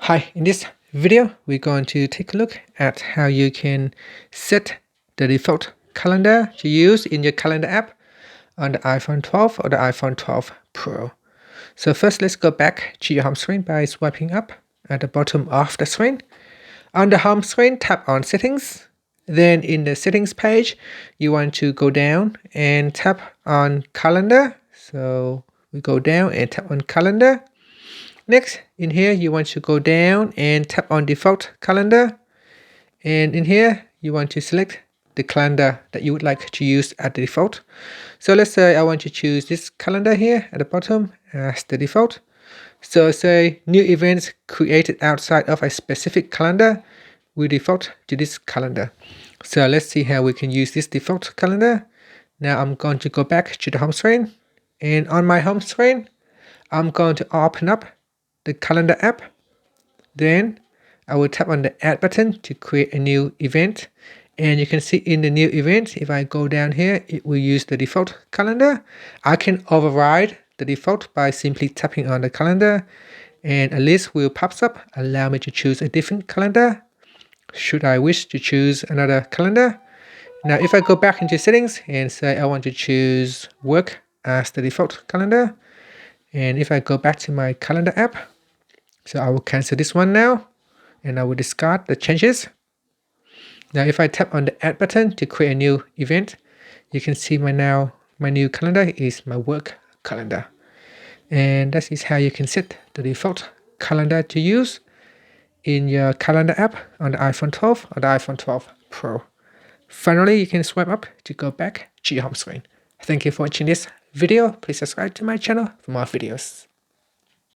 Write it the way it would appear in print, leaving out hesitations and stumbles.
Hi, in this video, we're going to take a look at how you can set the default calendar to use in your calendar app on the iPhone 12 or the iPhone 12 Pro. So first, let's go back to your home screen by swiping up at the bottom of the screen. On the home screen, tap on Settings. Then in the Settings page, you want to go down and tap on Calendar. So we go down and tap on Calendar. Next, in here, you want to go down and tap on Default Calendar. And in here, you want to select the calendar that you would like to use at the default. So let's say I want to choose this calendar here at the bottom as the default. So say new events created outside of a specific calendar will default to this calendar. So let's see how we can use this default calendar. Now I'm going to go back to the home screen. And on my home screen, I'm going to open up the calendar app. Then I will tap on the add button to create a new event. And you can see in the new event, if I go down here, it will use the default calendar. I can override the default by simply tapping on the calendar, and a list will pop up, allow me to choose a different calendar should I wish to choose another calendar. Now if I go back into settings and say I want to choose work as the default calendar, and if I go back to my calendar app, so I will cancel this one now, and I will discard the changes. Now if I tap on the add button to create a new event, you can see my new calendar is my work calendar. And that is how you can set the default calendar to use in your calendar app on the iPhone 12 or the iPhone 12 Pro. Finally, you can swipe up to go back to your home screen. Thank you for watching this video. Please subscribe to my channel for more videos.